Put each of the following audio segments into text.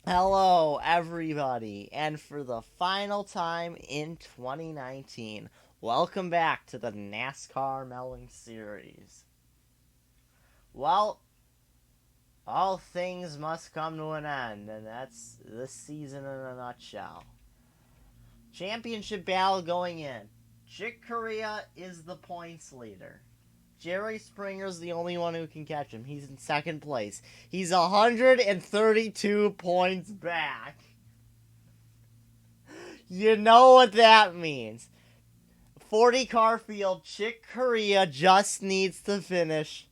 Hello, everybody, and for the final time in 2019, welcome back to the NASCAR Melling series. Well, all things must come to an end, and that's this season in a nutshell. Championship battle going in. Chick Corea is the points leader. Jerry Springer's the only one who can catch him. He's in second place. He's 132 points back. You know what that means. 40 car field, Chick Corea just needs to finish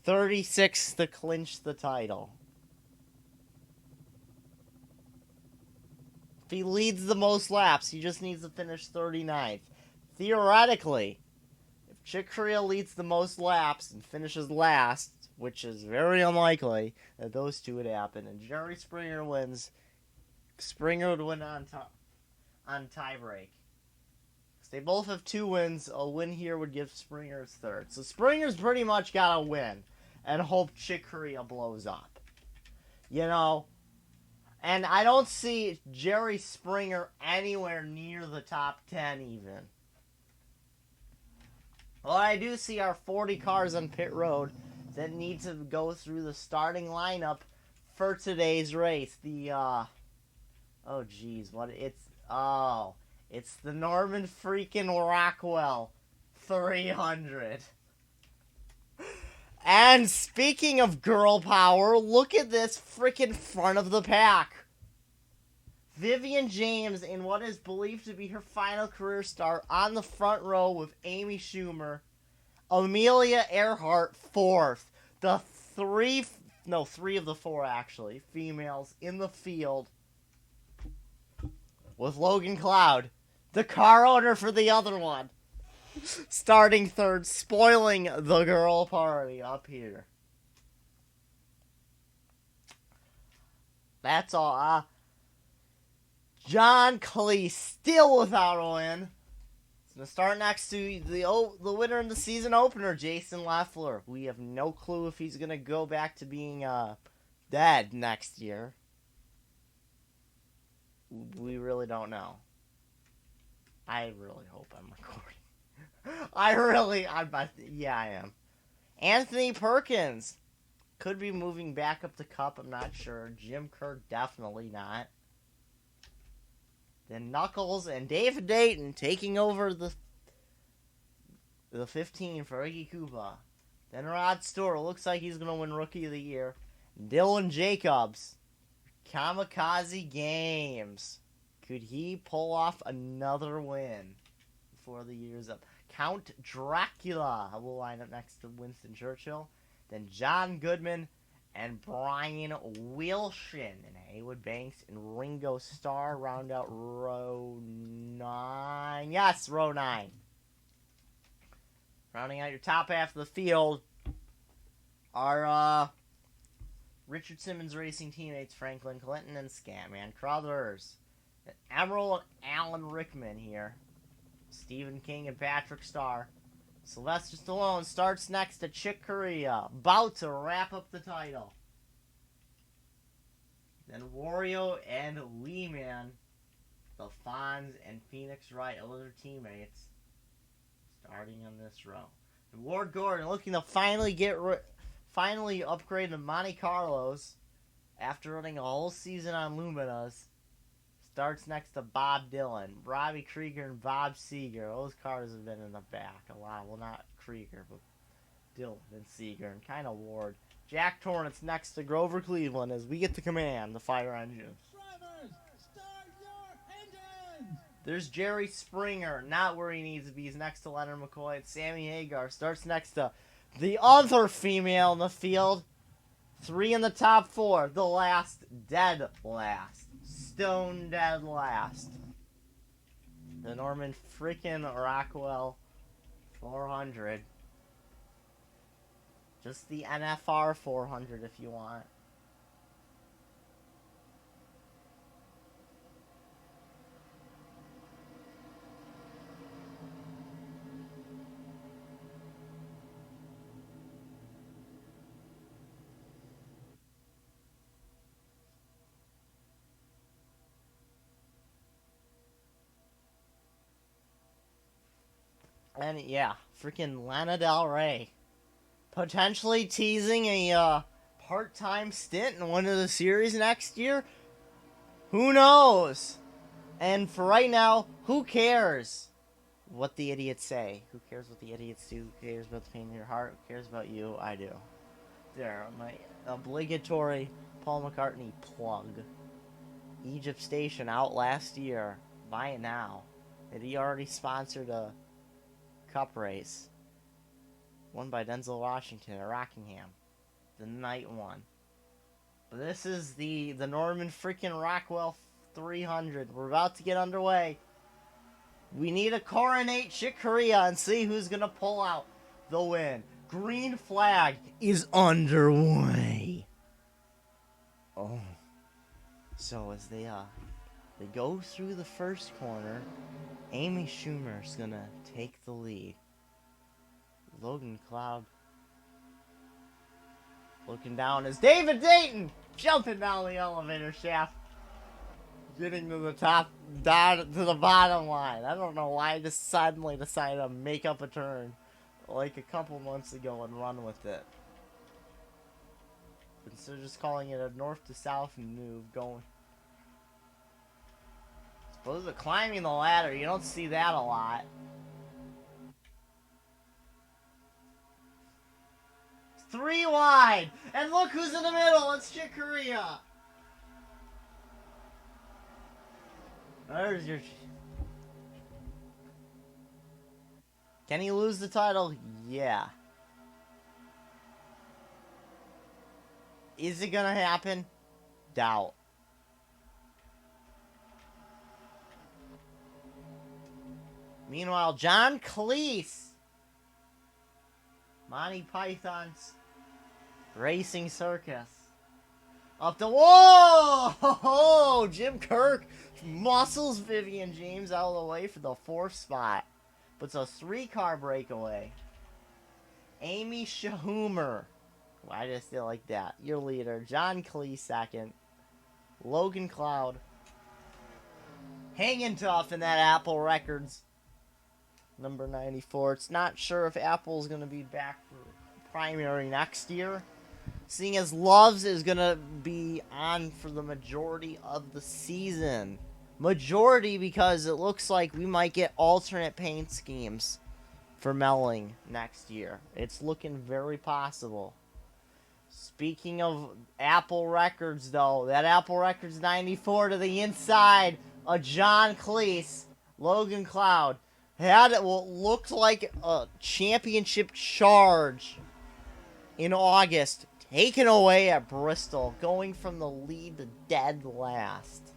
36 to clinch the title. If he leads the most laps, he just needs to finish 39th. Theoretically, if Chick Corea leads the most laps and finishes last, which is very unlikely that those two would happen, and Jerry Springer wins, Springer would win on tiebreak. They both have 2 wins. A win here would give Springer's third. So Springer's pretty much got to win and hope Chick Corea blows up. You know? And I don't see Jerry Springer anywhere near the top 10 even. Well, I do see our 40 cars on pit road that need to go through the starting lineup for today's race. It's the Norman freaking Rockwell 300. And speaking of girl power, look at this freaking front of the pack. Vivian James in what is believed to be her final career start on the front row with Amy Schumer. Amelia Earhart fourth. The three of the 4 actually, females in the field with Logan Cloud, the car owner for the other one, starting third, spoiling the girl party up here. That's all. John Cleese still without a win. He's going to start next to the winner in the season opener, Jason Leffler. We have no clue if he's going to go back to being dead next year. We really don't know. I really hope I'm recording. I am. Anthony Perkins could be moving back up the cup. I'm not sure. Jim Kirk definitely not. Then Knuckles and David Dayton taking over the 15 for Iggy Koopa. Then Rod Stewart looks like he's going to win Rookie of the Year. Dylan Jacobs, Kamikaze Games. Could he pull off another win before the year's up? Count Dracula will line up next to Winston Churchill. Then John Goodman and Brian Wilson and Haywood Banks and Ringo Starr round out row 9. Yes, row 9. Rounding out your top half of the field are Richard Simmons Racing teammates Franklin Clinton and Scatman Crothers. Emerald and Alan Rickman here. Stephen King and Patrick Starr. Sylvester Stallone starts next to Chick Corea, about to wrap up the title. Then Wario and Lee Man, the Fonz and Phoenix Wright, other teammates, starting on this row. And Ward Gordon looking to finally upgrade to Monte Carlos after running a whole season on Luminas. Starts next to Bob Dylan, Robbie Krieger, and Bob Seeger. Those cars have been in the back a lot. Well, not Krieger, but Dylan and Seeger, and kind of Ward. Jack Torrance next to Grover Cleveland as we get to command the fire engine. Drivers, start your engines! There's Jerry Springer, not where he needs to be. He's next to Leonard McCoy. And Sammy Hagar starts next to the other female in the field. 3 in the top 4. The last, dead last. Stone dead last. The Norman freaking Rockwell 400. Just the NFR 400 if you want. And yeah, freaking Lana Del Rey. Potentially teasing a part-time stint in one of the series next year? Who knows? And for right now, who cares what the idiots say? Who cares what the idiots do? Who cares about the pain in your heart? Who cares about you? I do. There, my obligatory Paul McCartney plug. Egypt Station out last year. Buy it now. And he already sponsored a cup race. Won by Denzel Washington at Rockingham. The night one. But this is the Norman freaking Rockwell 300. We're about to get underway. We need to coronate Chick Corea and see who's going to pull out the win. Green flag is underway. Oh. So as they go through the first corner, Amy Schumer's going to take the lead. Logan Cloud looking down as David Dayton jumping down the elevator shaft, getting to the top, down to the bottom line. I don't know why I just suddenly decided to make up a turn like a couple months ago and run with it. Instead of just calling it a north to south move, going. Suppose they're climbing the ladder. You don't see that a lot. Three wide, and look who's in the middle. It's Chick Corea. There's your. Can he lose the title? Yeah. Is it gonna happen? Doubt. Meanwhile, John Cleese, Monty Python's Racing Circus. Up the whoa! Jim Kirk muscles Vivian James out of the way for the 4th spot. But it's a 3-car breakaway. Amy Schumer. Why did I say it like that? Your leader. John Cleese 2nd. Logan Cloud. Hanging tough in that Apple Records. Number 94. It's not sure if Apple's going to be back for primary next year. Seeing as Loves is going to be on for the majority of the season. Majority because it looks like we might get alternate paint schemes for Melling next year. It's looking very possible. Speaking of Apple Records, though, that Apple Records 94 to the inside of John Cleese, Logan Cloud, had what looked like a championship charge in August, taken away at Bristol, going from the lead to dead last.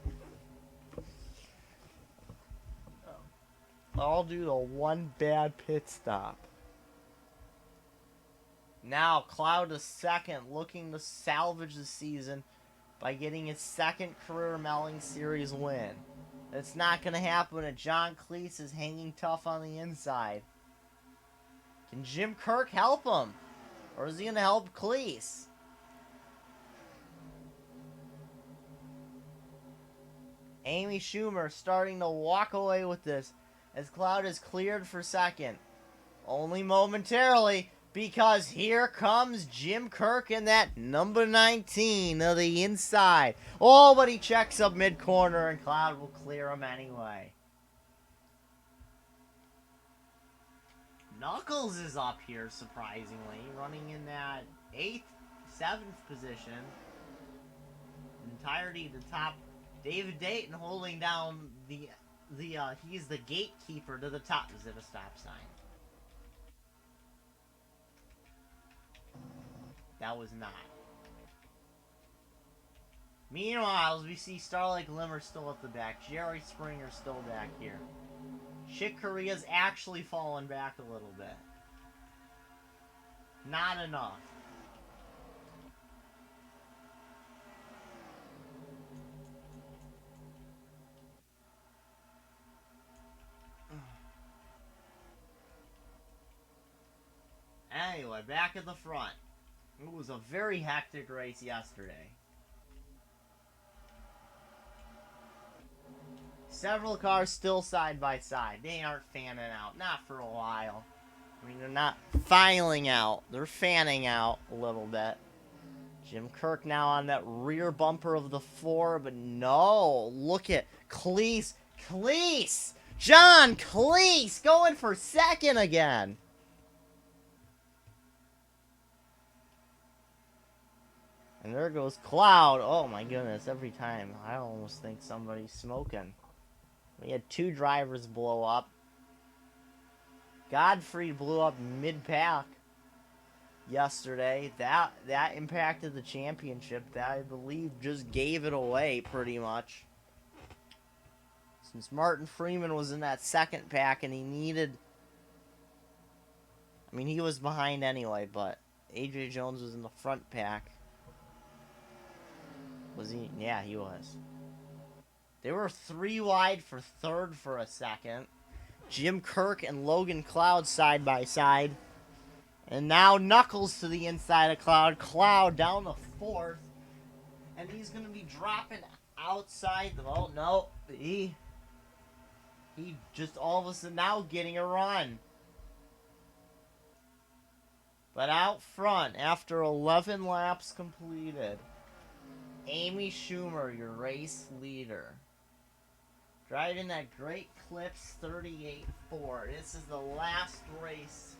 All due to one bad pit stop. Now, Cloud is 2nd, looking to salvage the season by getting his 2nd career Melling Series win. It's not going to happen when John Cleese is hanging tough on the inside. Can Jim Kirk help him? Or is he going to help Cleese? Amy Schumer starting to walk away with this as Cloud is cleared for 2nd. Only momentarily, because here comes Jim Kirk in that number 19 of the inside. Oh, but he checks up mid-corner and Cloud will clear him anyway. Knuckles is up here, surprisingly, running in that 8th, 7th position. Entirety to top. David Dayton holding down he's the gatekeeper to the top. Is it a stop sign? That was not. Meanwhile, as we see Starlight Glimmer still at the back, Jerry Springer still back here. Chick Corea's actually fallen back a little bit. Not enough. Anyway, back at the front. It was a very hectic race yesterday. Several cars still side by side. They aren't fanning out. Not for a while. I mean, they're not filing out. They're fanning out a little bit. Jim Kirk now on that rear bumper of the floor, but no. Look at Cleese. Cleese! John Cleese going for second again. And there goes Cloud. Oh my goodness, every time. I almost think somebody's smoking. We had 2 drivers blow up. Godfrey blew up mid-pack yesterday. That impacted the championship. That, I believe, just gave it away pretty much. Since Martin Freeman was in that second pack and he needed... I mean, he was behind anyway, but A.J. Jones was in the front pack. Was he? Yeah, he was. They were 3 wide for third for a second. Jim Kirk and Logan Cloud side by side. And now Knuckles to the inside of Cloud. Cloud down to fourth. And he's going to be dropping outside the... Oh, no. He just all of a sudden now getting a run. But out front, after 11 laps completed, Amy Schumer, your race leader. Driving that great Clips 38-4. This is the last race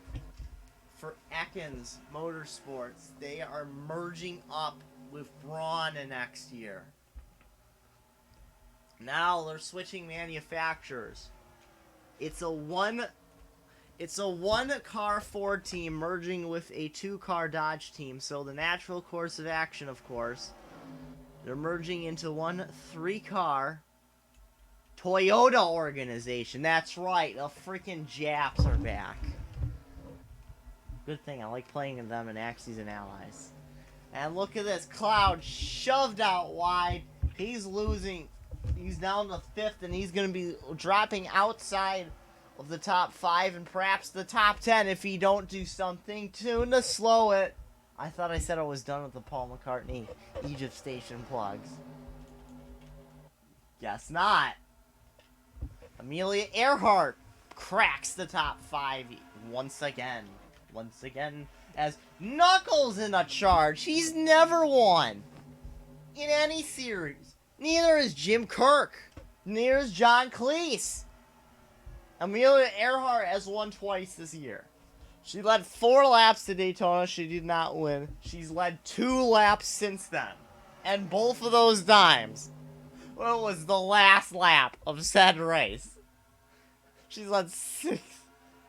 for Ekins Motorsports. They are merging up with Braun next year. Now they're switching manufacturers. It's a one car Ford team merging with a 2-car Dodge team. So the natural course of action, of course, they're merging into one 3-car Toyota organization. That's right. The freaking Japs are back. Good thing. I like playing them in Axes and Allies. And look at this. Cloud shoved out wide. He's losing. He's down to 5th, and he's going to be dropping outside of the top 5 and perhaps the top 10 if he don't do something to slow it. I thought I said I was done with the Paul McCartney Egypt Station plugs. Guess not. Amelia Earhart cracks the top 5 once again. Once again, as Knuckles in a charge. He's never won in any series. Neither is Jim Kirk. Neither is John Cleese. Amelia Earhart has won twice this year. She led 4 laps to Daytona. She did not win. She's led 2 laps since then. And both of those times, well, it was the last lap of said race. She's led 6.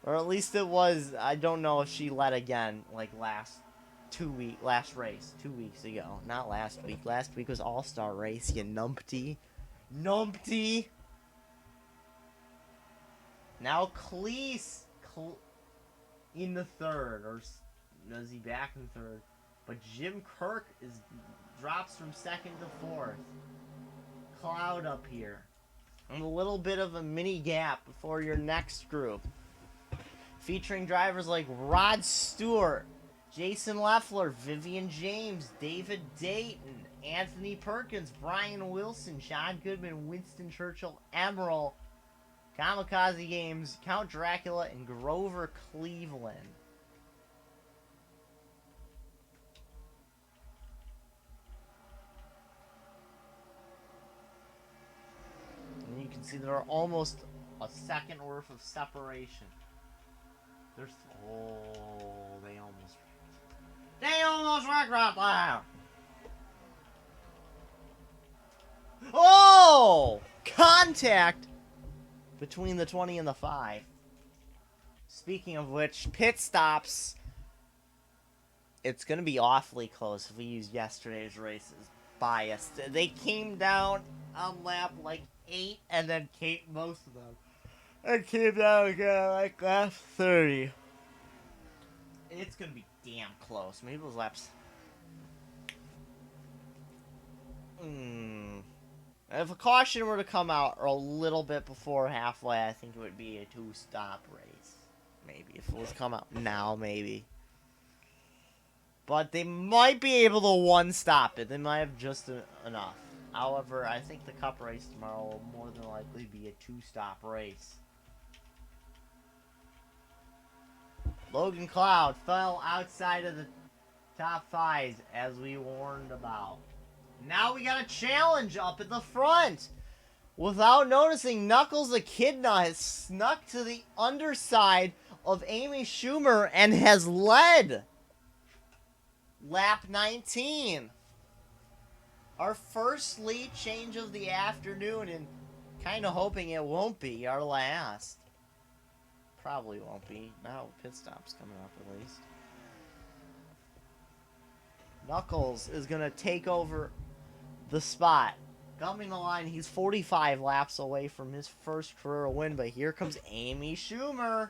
Or at least it was. I don't know if she led again, like last race, 2 weeks ago. Not last week. Last week was All-Star race, you numpty. Numpty! Now Cleese in the 3rd, or is he back in 3rd? But Jim Kirk drops from 2nd to 4th. Cloud up here. And a little bit of a mini gap before your next group. Featuring drivers like Rod Stewart, Jason Leffler, Vivian James, David Dayton, Anthony Perkins, Brian Wilson, John Goodman, Winston Churchill, Emerald, Kamikaze Games, Count Dracula, and Grover Cleveland. And you can see there are almost a second worth of separation. There's... Oh, they almost wrecked right there. Oh! Contact between the 20 and the 5. Speaking of which, pit stops. It's going to be awfully close if we use yesterday's races bias. They came down on lap like 8 and then most of them. And came down again like lap 30. It's going to be damn close. Maybe those laps... If a caution were to come out or a little bit before halfway, I think it would be a 2-stop race. Maybe. If it was come out now, maybe. But they might be able to 1-stop it. They might have just enough. However, I think the Cup race tomorrow will more than likely be a two-stop race. Logan Cloud fell outside of the top 5 as we warned about. Now we got a challenge up at the front. Without noticing, Knuckles Echidna has snuck to the underside of Amy Schumer and has led lap 19. Our first lead change of the afternoon, and kind of hoping it won't be our last. Probably won't be. Now pit stop's coming up at least. Knuckles is going to take over the spot. Coming the line, he's 45 laps away from his first career win, but here comes Amy Schumer.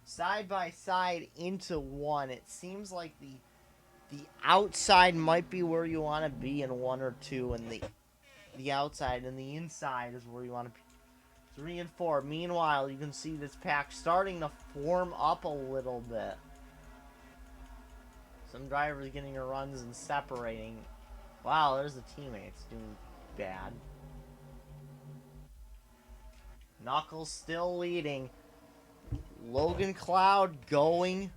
Side by side into one. It seems like the outside might be where you want to be in 1 or 2, and the outside and the inside is where you want to be. 3 and 4. Meanwhile, you can see this pack starting to form up a little bit. Some drivers getting their runs and separating. Wow, there's the teammates doing bad. Knuckles still leading. Logan Cloud going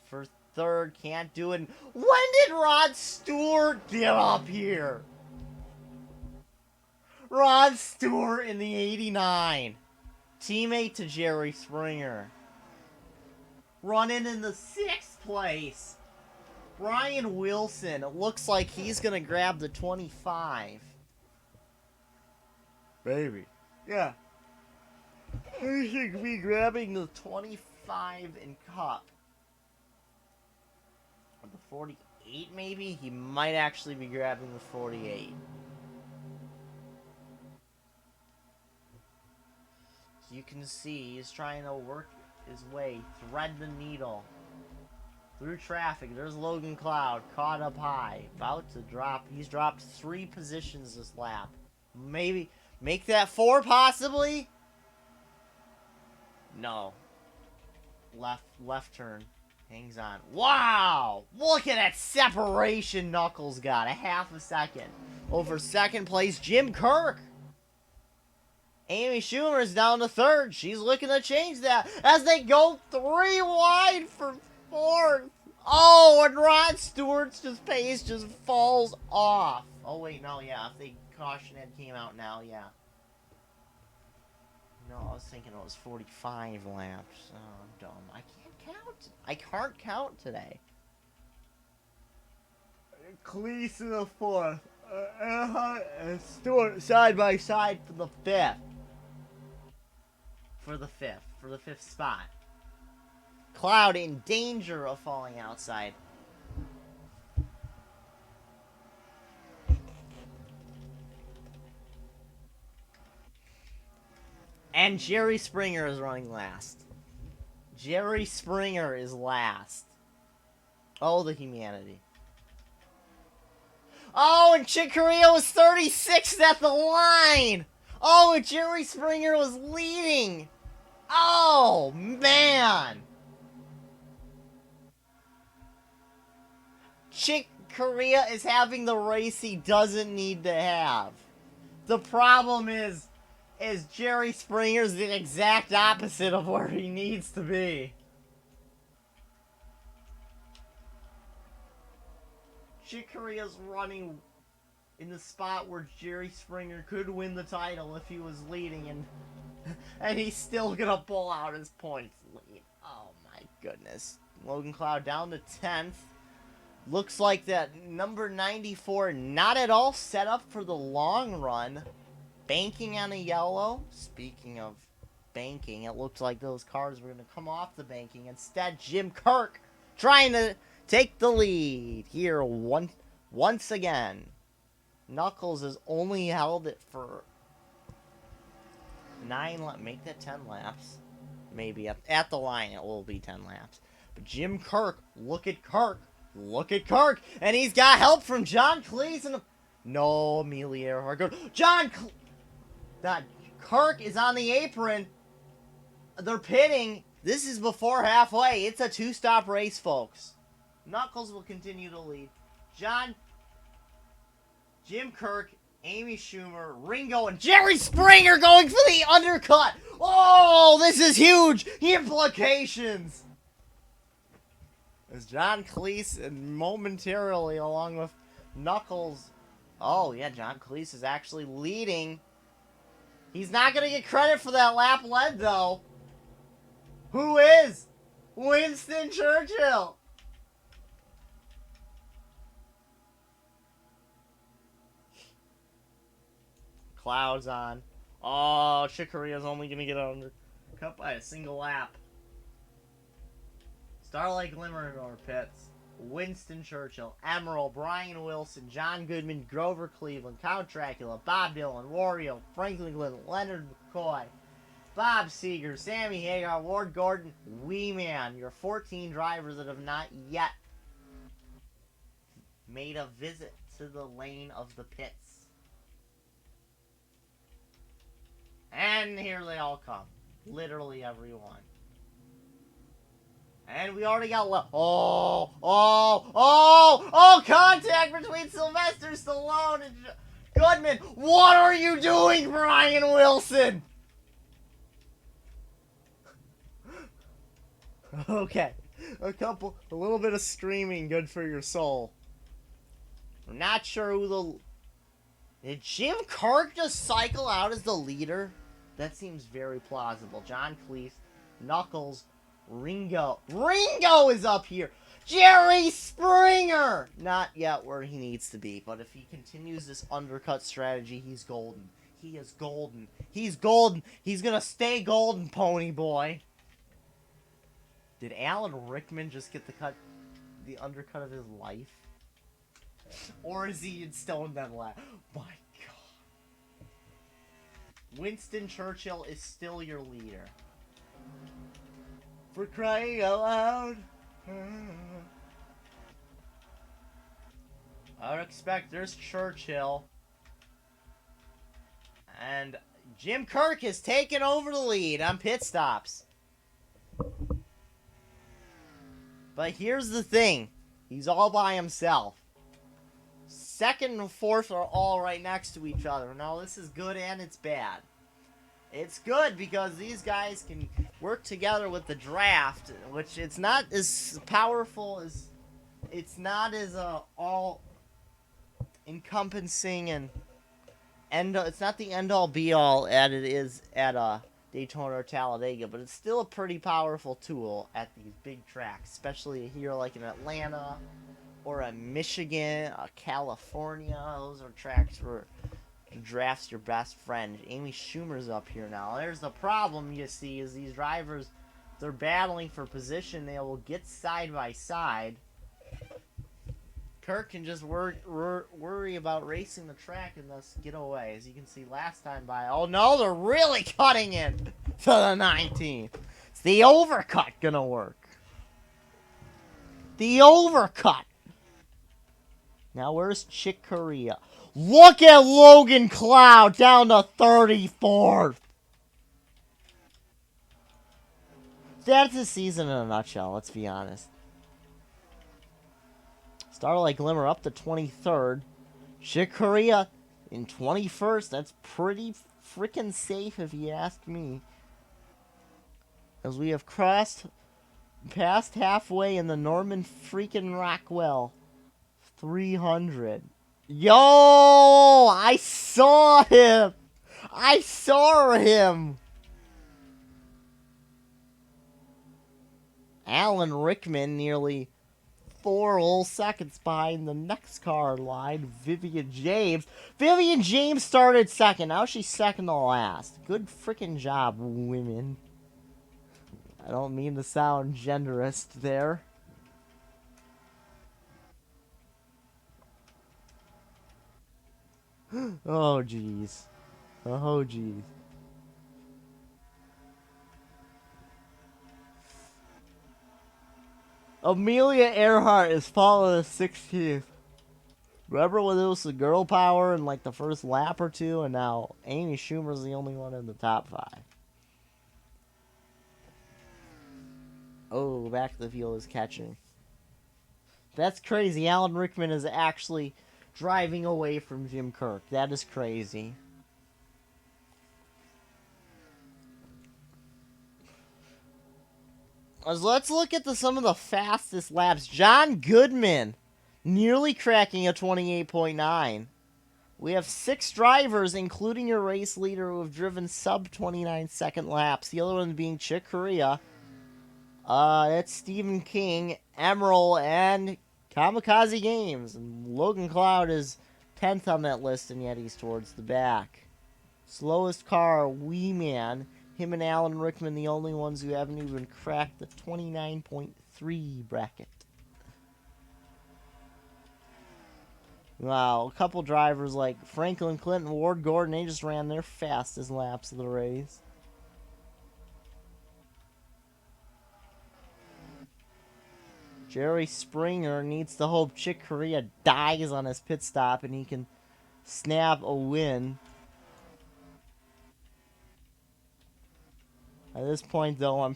for third. Can't do it. When did Rod Stewart get up here? Rod Stewart in the 89. Teammate to Jerry Springer. Running in the 6th place. Brian Wilson. It looks like he's going to grab the 25. Baby. Yeah. He should be grabbing the 25 in Cup. Or the 48 maybe? He might actually be grabbing the 48. You can see he's trying to work his way, thread the needle through traffic. There's Logan Cloud caught up high, about to drop. He's dropped 3 positions this lap. Maybe make that 4 possibly. No. Left turn. Hangs on. Wow! Look at that separation Knuckles got. A half a second. Over second place, Jim Kirk. Amy Schumer is down to third. She's looking to change that as they go 3 wide for fourth. Oh, and Rod Stewart's pace just falls off. Oh, wait, no, yeah. If the caution head came out now, yeah. No, I was thinking it was 45 laps. Oh, I'm dumb. I can't count. I can't count today. Cleese in the 4th. And Stewart side by side for the 5th. For the 5th spot. Cloud in danger of falling outside. And Jerry Springer is running last. Jerry Springer is last. Oh, the humanity. Oh, and Chick Corea was 36th at the line. Oh, and Jerry Springer was leading. Oh, man. Chick Corea is having the race he doesn't need to have. The problem is Jerry Springer's the exact opposite of where he needs to be. Chick Corea's running in the spot where Jerry Springer could win the title if he was leading, and he's still gonna pull out his points lead. Oh my goodness. Logan Cloud down to 10th. Looks like that number 94 not at all set up for the long run. Banking on a yellow. Speaking of banking, it looked like those cars were going to come off the banking. Instead, Jim Kirk trying to take the lead here once again. Knuckles has only held it for 9 laps. Make that 10 laps. Maybe at the line it will be 10 laps. But Jim Kirk, look at Kirk. Look at Kirk. And he's got help from John Cleese. And no, Amelia Earhart. Kirk is on the apron. They're pitting. This is before halfway. It's a 2-stop race, folks. Knuckles will continue to lead. Jim Kirk, Amy Schumer, Ringo, and Jerry Springer going for the undercut. Oh, this is huge. Implications. As John Cleese and momentarily along with Knuckles. Oh, yeah, John Cleese is actually leading. He's not going to get credit for that lap led, though. Who is? Winston Churchill. Clouds on. Oh, Chick Corea's only going to get undercut by a single lap. Starlight Glimmer in our pits. Winston Churchill, Emerald, Brian Wilson, John Goodman, Grover Cleveland, Count Dracula, Bob Dylan, Wario, Franklin Glenn, Leonard McCoy, Bob Seger, Sammy Hagar, Ward Gordon, Wee Man, your 14 drivers that have not yet made a visit to the lane of the pits. And here they all come. Literally everyone. And we already got contact between Sylvester Stallone and Goodman. What are you doing, Brian Wilson? Okay. A little bit of screaming, good for your soul. I'm not sure who did Jim Kirk just cycle out as the leader? That seems very plausible. John Cleese, Knuckles, Ringo is up here. Jerry Springer! Not yet where he needs to be, but if he continues this undercut strategy, he's golden. He is golden. He's golden. He's gonna stay golden, pony boy. Did Alan Rickman just get the undercut of his life? Or is he in Stone Dead Last? My God. Winston Churchill is still your leader. For crying out loud. I would expect there's Churchill. And Jim Kirk has taken over the lead on pit stops. But here's the thing. He's all by himself. Second and fourth are all right next to each other. Now, this is good and it's bad. It's good because these guys can work together with the draft, which it's not as powerful as... It's not as all encompassing and it's not the end-all be-all as it is at Daytona or Talladega, but it's still a pretty powerful tool at these big tracks, especially here like in Atlanta or in Michigan, California. Those are tracks where draft's your best friend. Amy Schumer's up here now. There's the problem, you see, is these drivers, they're battling for position. They will get side by side. Kirk can just worry about racing the track and thus get away. As you can see last time by, oh no, they're really cutting in to the 19th. It's the overcut gonna work. The overcut. Now where's Chick Corea? Look at Logan Cloud down to 34th. That's his season in a nutshell, let's be honest. Starlight Glimmer up to 23rd. Chick Corea in 21st. That's pretty freaking safe if you ask me. As we have crossed past halfway in the Norman freaking Rockwell 300. Yo! I saw him! I saw him! Alan Rickman nearly 4 whole seconds behind the next car line, Vivian James. Vivian James started second. Now she's second to last. Good freaking job, women. I don't mean to sound genderist there. Oh, jeez. Oh, jeez. Amelia Earhart is following 16th. Remember when it was the girl power in like the first lap or two, and now Amy Schumer's the only one in the top 5. Oh, back of the field is catching. That's crazy. Alan Rickman is actually driving away from Jim Kirk. That is crazy. Let's look at some of the fastest laps. John Goodman nearly cracking a 28.9. We have 6 drivers, including your race leader, who have driven sub 29 second laps. The other one being Chick Corea. That's Stephen King, Emerald, and Kamikaze Games. And Logan Cloud is 10th on that list, and yet he's towards the back. Slowest car, Wee Man. Him and Alan Rickman, the only ones who haven't even cracked the 29.3 bracket. Wow, a couple drivers like Franklin Clinton, Ward Gordon, they just ran their fastest laps of the race. Jerry Springer needs to hope Chick Corea dies on his pit stop and he can snap a win. At this point, though, I'm...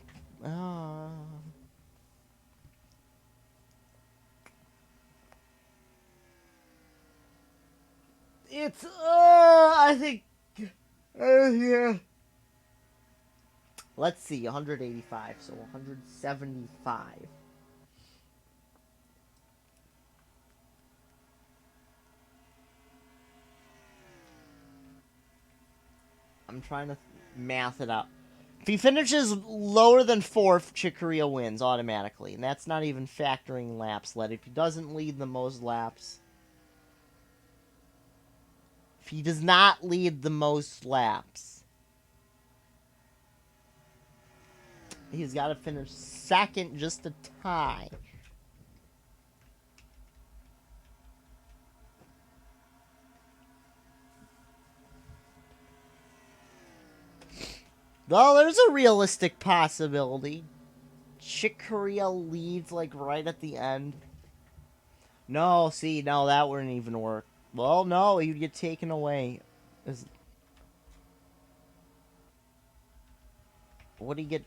It's... I think... yeah. Let's see, 185, so 175. I'm trying to math it out. If he finishes lower than 4th, Chick Corea wins automatically. And that's not even factoring laps led. If he doesn't lead the most laps... If he does not lead the most laps... He's got to finish 2nd just to tie. Well, there's a realistic possibility. Chick Corea leads, like, right at the end. No, see, no, that wouldn't even work. Well, no, he'd get taken away. What do you get?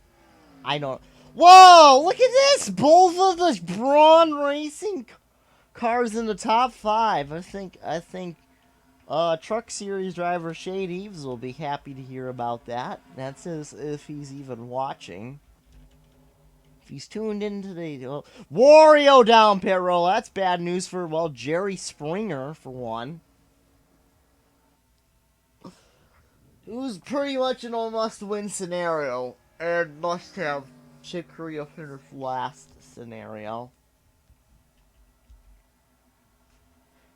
I don't... Whoa! Look at this! Both of the Braun Racing cars in the top 5. I think... Truck Series driver Shade Eves will be happy to hear about that. That's if he's even watching. If he's tuned into the... Wario down pit roll. That's bad news for, well, Jerry Springer, for one. It was pretty much an almost win scenario. And must have Chick Corea finish last scenario.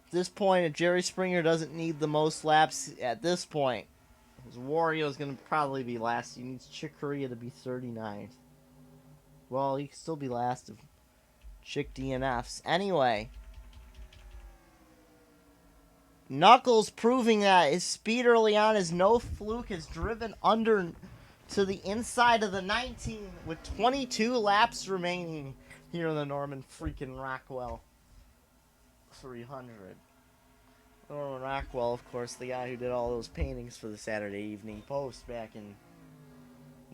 At this point, if Jerry Springer doesn't need the most laps at this point, because Wario's going to probably be last. He needs Chick Corea to be 39th. Well, he can still be last if Chick DNFs. Anyway. Knuckles proving that his speed early on is no fluke. Has driven under to the inside of the 19 with 22 laps remaining here in the Norman freaking Rockwell 300. Norman Rockwell, of course, the guy who did all those paintings for the Saturday Evening Post back in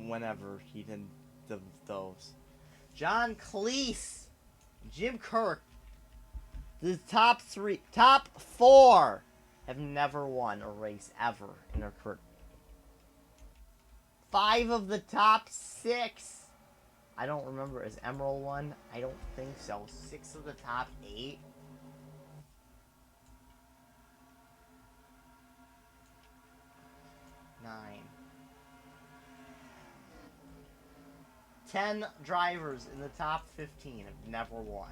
whenever he did those. John Cleese, Jim Kirk, the top 4 have never won a race ever in their career. 5 of the top 6. I don't remember. Is Emerald one? I don't think so. 6 of the top 8. 9. 10 drivers in the top 15 have never won.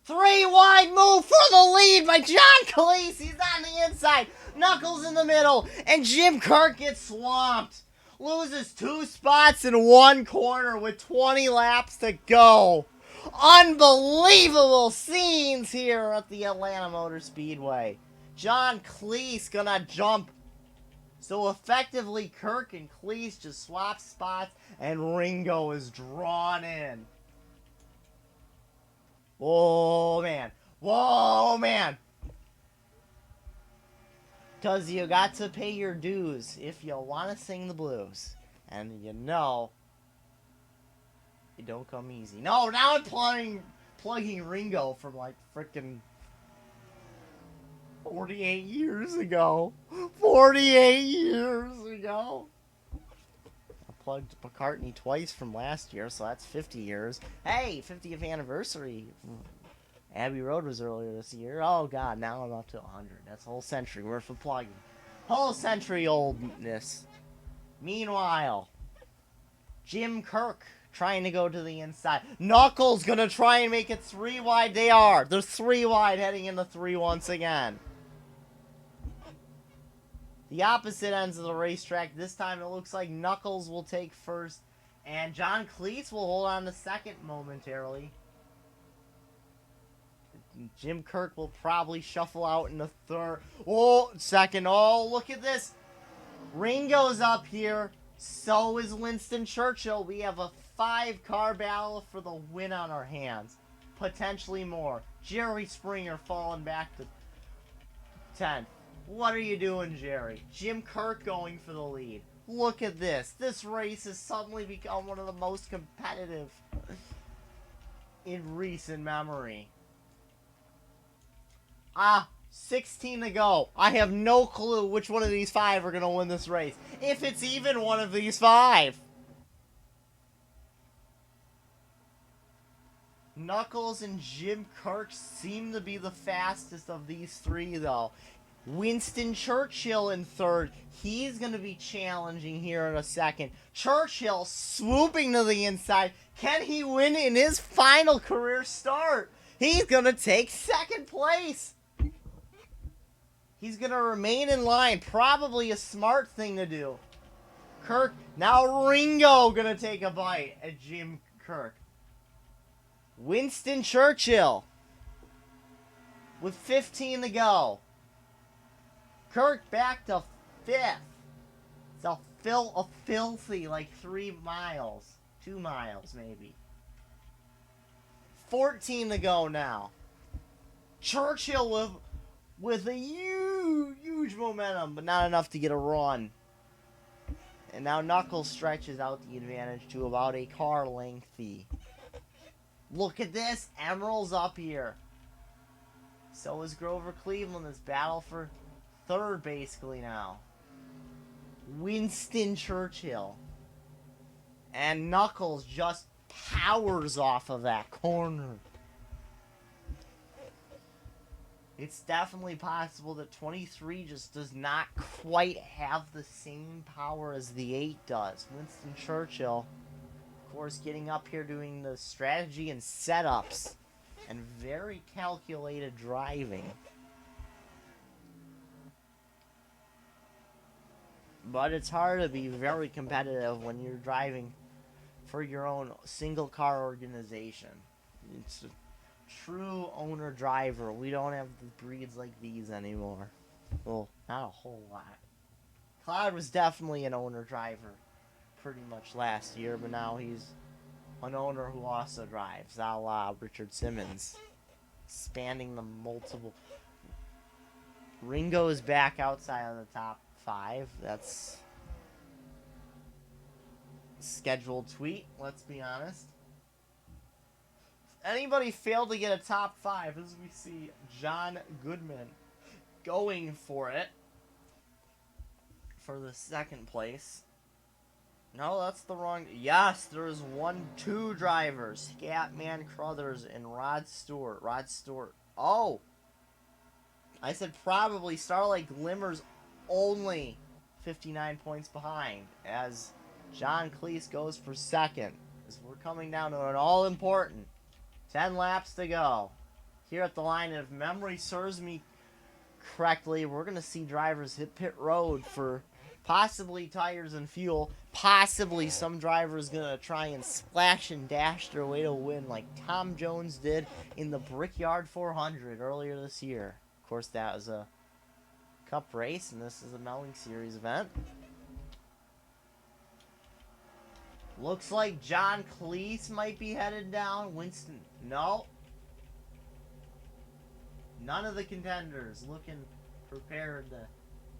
Three wide move for the lead by John Cleese. He's on the inside. Knuckles in the middle. And Jim Kirk gets swamped. Loses 2 spots in 1 corner with 20 laps to go. Unbelievable scenes here at the Atlanta Motor Speedway. John Cleese gonna jump. So effectively, Kirk and Cleese just swap spots, and Ringo is drawn in. Whoa, man. Whoa, man. Because you got to pay your dues if you want to sing the blues. And you know, it don't come easy. No, now I'm plugging Ringo from like frickin' 48 years ago. 48 years ago. I plugged McCartney twice from last year, so that's 50 years. Hey, 50th anniversary. Abbey Road was earlier this year. Oh god, now I'm up to 100. That's a whole century worth of plugging. Whole century oldness. Meanwhile, Jim Kirk trying to go to the inside. Knuckles gonna try and make it 3 wide. They are. They're 3 wide heading into 3 once again. The opposite ends of the racetrack. This time it looks like Knuckles will take first. And John Cleese will hold on to second momentarily. Jim Kirk will probably shuffle out in the third. Oh, second. Oh, look at this. Ringo's up here. So is Winston Churchill. We have a 5-car battle for the win on our hands. Potentially more. Jerry Springer falling back to 10th. What are you doing, Jerry? Jim Kirk going for the lead. Look at this. This race has suddenly become one of the most competitive in recent memory. 16 to go. I have no clue which one of these 5 are going to win this race. If it's even one of these 5. Knuckles and Jim Kirk seem to be the fastest of these 3, though. Winston Churchill in third. He's going to be challenging here in a second. Churchill swooping to the inside. Can he win in his final career start? He's going to take second place. He's going to remain in line. Probably a smart thing to do. Kirk. Now Ringo going to take a bite at Jim Kirk. Winston Churchill with 15 to go. Kirk back to 5th. It's a filthy like 3 miles. 2 miles maybe. 14 to go now. Churchill with a huge momentum, but not enough to get a run. And now Knuckles stretches out the advantage to about a car lengthy. Look at this. Emerald's up here. So is Grover Cleveland. This battle for third basically now. Winston Churchill. And Knuckles just powers off of that corner. It's definitely possible that 23 just does not quite have the same power as the 8 does. Winston Churchill, of course, getting up here doing the strategy and setups and very calculated driving. But it's hard to be very competitive when you're driving for your own single car organization. It's a true owner driver. We don't have the breeds like these anymore. Well, not a whole lot. Cloud was definitely an owner driver pretty much last year, but now he's an owner who also drives, a la Richard Simmons. Spanning the multiple. Ringo is back outside of the top 5. That's scheduled tweet, let's be honest. If anybody failed to get a top 5, as we see John Goodman going for it for the second place. No, that's the wrong. Yes, there's 2 drivers. Scatman Crothers and Rod Stewart. Oh! I said probably. Starlight Glimmers only 59 points behind as John Cleese goes for second. As we're coming down to an all-important 10 laps to go. Here at the line, if memory serves me correctly, we're going to see drivers hit pit road for possibly tires and fuel. Possibly some drivers going to try and splash and dash their way to win like Tom Jones did in the Brickyard 400 earlier this year. Of course, that was a Cup race, and this is a Melling Series event. Looks like John Cleese might be headed down. Winston, no. None of the contenders looking prepared to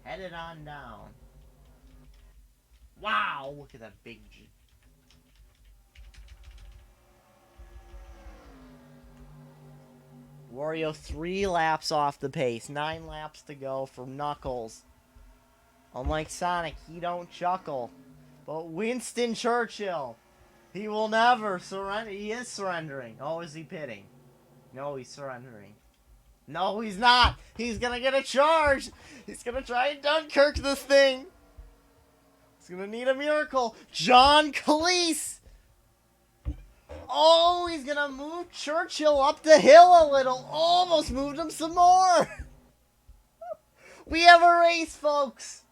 Headed on down. Wow, look at that big... Wario 3 laps off the pace. 9 laps to go for Knuckles. Unlike Sonic, he don't chuckle. But Winston Churchill, he will never surrender. He is surrendering. Oh, is he pitting? No, he's surrendering. No, he's not. He's gonna get a charge. He's gonna try and Dunkirk this thing. He's gonna need a miracle. John Cleese. Oh, he's gonna move Churchill up the hill a little. Almost moved him some more. We have a race, folks.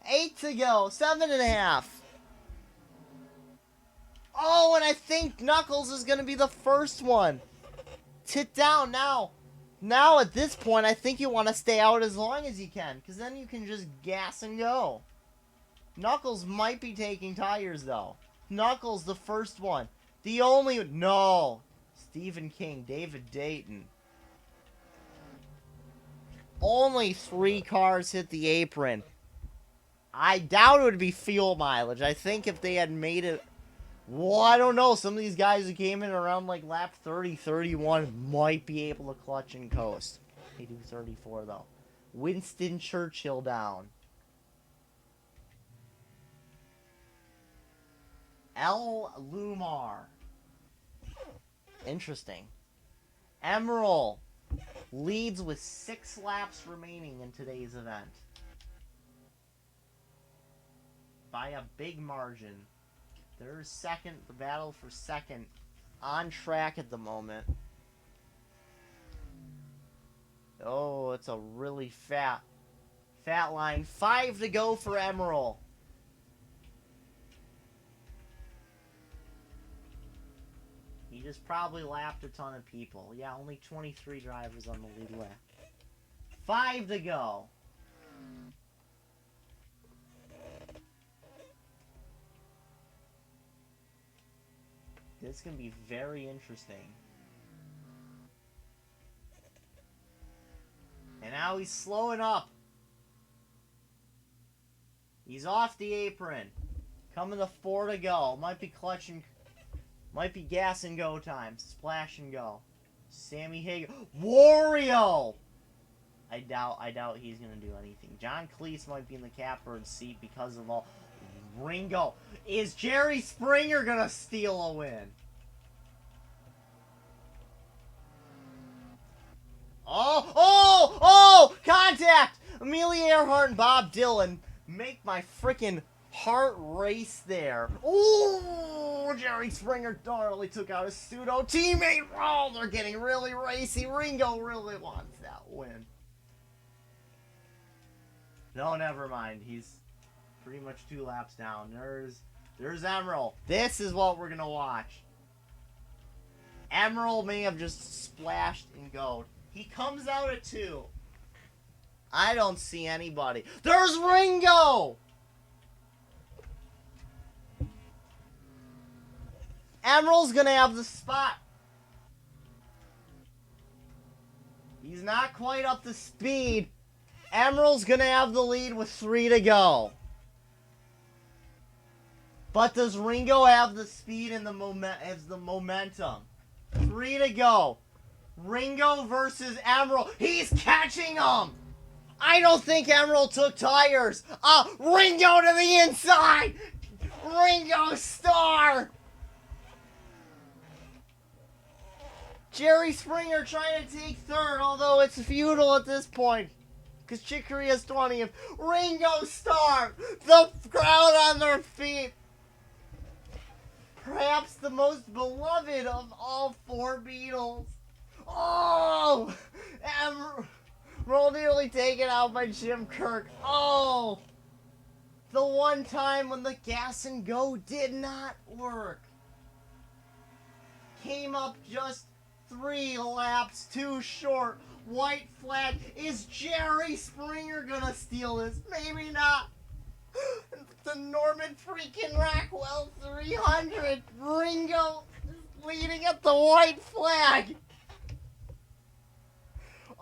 8 to go. 7.5. Oh, and I think Knuckles is gonna be the first one. Tit down now. Now, at this point, I think you want to stay out as long as you can, because then you can just gas and go. Knuckles might be taking tires, though. Knuckles, the first one. The only... No. Stephen King, David Dayton. Only 3 cars hit the apron. I doubt it would be fuel mileage. I think if they had made it... Well, I don't know. Some of these guys who came in around like lap 30, 31 might be able to clutch and coast. They do 34 though. Winston Churchill down. El Lumar. Interesting. Emerald leads with 6 laps remaining in today's event. By a big margin. They're second, the battle for second, on track at the moment. Oh, it's a really fat line. 5 to go for Emerald. He just probably lapped a ton of people. Yeah, only 23 drivers on the lead lap. 5 to go. This can be very interesting. And now he's slowing up. He's off the apron. Coming to 4 to go. Might be clutching. Might be gas and go time. Splash and go. Sammy Hagar. Wario! I doubt he's gonna do anything. John Cleese might be in the catbird seat because of all... Ringo. Is Jerry Springer gonna steal a win? Oh! Contact! Amelia Earhart and Bob Dylan make my freaking heart race there. Oh! Jerry Springer narrowly took out his pseudo teammate. Oh, they're getting really racy. Ringo really wants that win. No, never mind. He's pretty much 2 laps down. There's Emerald. This is what we're gonna watch. Emerald may have just splashed and go. He comes out at 2. I don't see anybody. There's Ringo! Emerald's gonna have the spot. He's not quite up to speed. Emerald's gonna have the lead with 3 to go. But does Ringo have the speed and the momentum? 3 to go. Ringo versus Emerald. He's catching him. I don't think Emerald took tires. Ringo to the inside. Ringo star. Jerry Springer trying to take 3rd, although it's futile at this point. Because Chick Corea's 20th. Ringo star. The crowd on their feet. Perhaps the most beloved of all 4 Beatles. Oh! Emerald nearly taken out by Jim Kirk. Oh! The one time when the gas and go did not work. Came up just 3 laps too short. White flag. Is Jerry Springer gonna steal this? Maybe not. The Norman freaking Rockwell 300. Ringo leading at the white flag.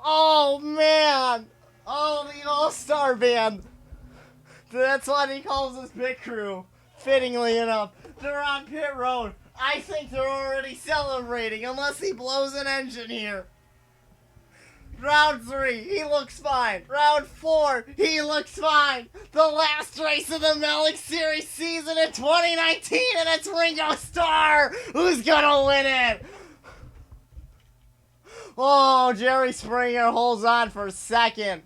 Oh, man. Oh, the All-Star Band. That's what he calls his pit crew. Fittingly enough, they're on pit road. I think they're already celebrating, unless he blows an engine here. Round 3, he looks fine. Round 4, he looks fine. The last race of the Melling Series season in 2019, and it's Ringo Starr who's gonna win it. Oh, Jerry Springer holds on for second.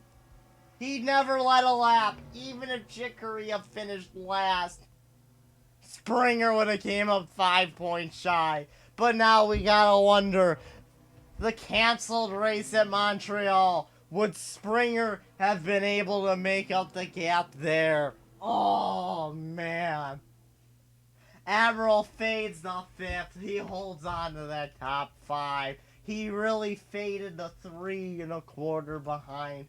He never led a lap, even if Chick Corea finished last. Springer would have came up 5 points shy. But now we gotta wonder, the canceled race at Montreal, would Springer have been able to make up the gap there? Oh, man. Admiral fades the 5th. He holds on to that top 5. He really faded the 3 1/4 behind.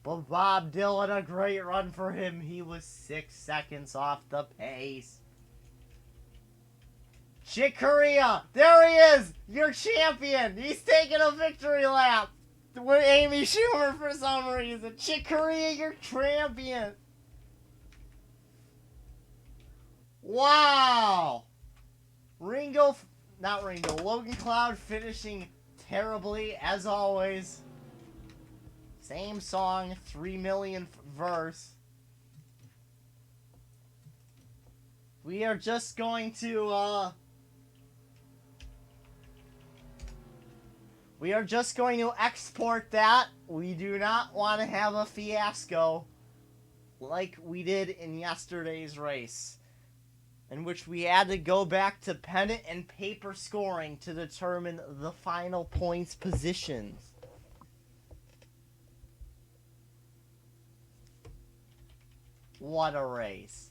But Bob Dylan, a great run for him. He was 6 seconds off the pace. Chick Corea, there he is, your champion. He's taking a victory lap with Amy Schumer for some reason. Chick Corea, your champion. Wow. Logan Cloud finishing terribly as always. Same song, 3 millionth verse. We are just going to export that. We do not want to have a fiasco like we did in yesterday's race, in which we had to go back to pen and paper scoring to determine the final points positions. What a race.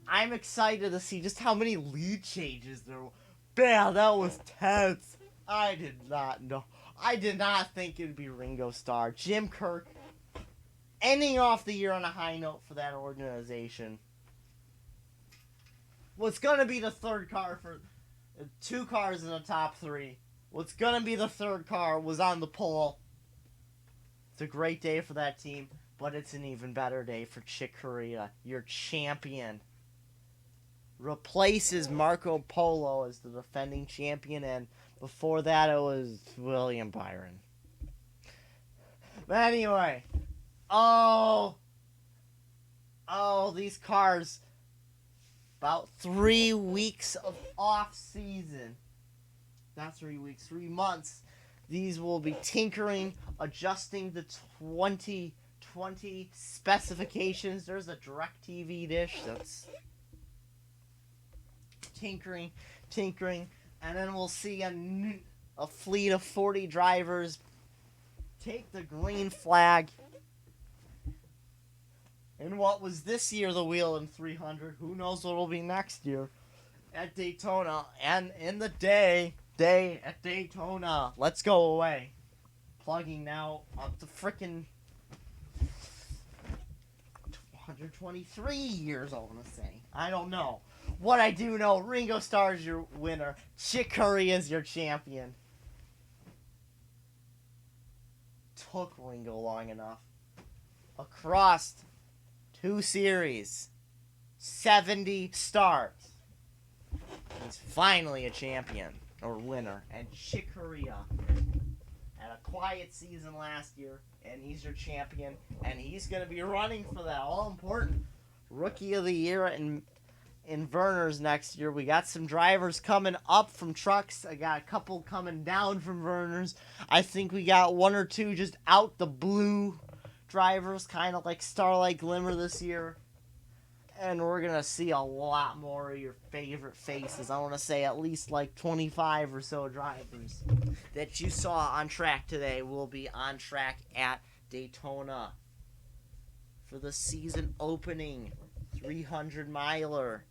I'm excited to see just how many lead changes there were. Man, that was tense. I did not know. I did not think it would be Ringo Starr. Jim Kirk ending off the year on a high note for that organization. What's going to be the third car for 2 cars in the top 3. What's going to be the third car was on the pole. It's a great day for that team, but it's an even better day for Chick Corea, your champion. Replaces Marco Polo as the defending champion, and before that it was William Byron. But anyway, these cars, about 3 weeks of off season. Not 3 weeks, 3 months. These will be tinkering, adjusting the 2020 specifications. There's a DirecTV dish that's tinkering, and then we'll see a fleet of 40 drivers take the green flag in what was this year the Whelen 300. Who knows what will be next year at Daytona. And in the day at Daytona, let's go away. Plugging now up to frickin' 123 years, I want to say. I don't know. What I do know, Ringo Starr is your winner. Chick Corea is your champion. Took Ringo long enough. Across 2 series, 70 starts. He's finally a champion, or winner. And Chick Corea had a quiet season last year, and he's your champion. And he's going to be running for that all-important Rookie of the Year in Verner's next year. We got some drivers coming up from trucks. I got a couple coming down from Verner's. I think we got 1 or 2 just out the blue drivers, kind of like Starlight Glimmer this year. And we're going to see a lot more of your favorite faces. I want to say at least like 25 or so drivers that you saw on track today will be on track at Daytona for the season opening 300-miler.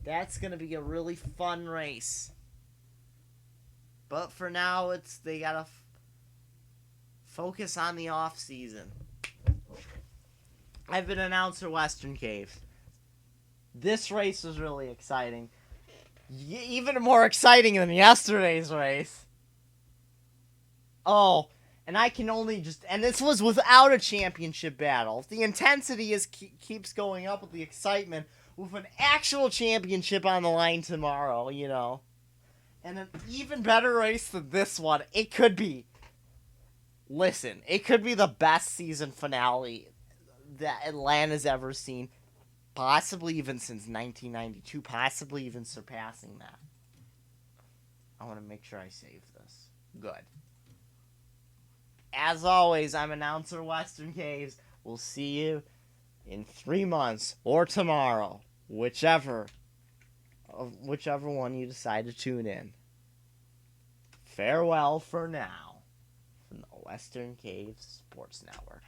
That's going to be a really fun race. But for now, they got to focus on the off season. I've been announcer WesternCaves. This race was really exciting. Even more exciting than yesterday's race. Oh, And I can only and this was without a championship battle. If the intensity keeps going up with the excitement, with an actual championship on the line tomorrow, and an even better race than this one, it could be. Listen, it could be the best season finale that Atlanta's ever seen, possibly even since 1992, possibly even surpassing that. I want to make sure I save this. Good. As always, I'm announcer Western Caves. We'll see you in 3 months or tomorrow, whichever one you decide to tune in. Farewell for now from the Western Caves Sports Network.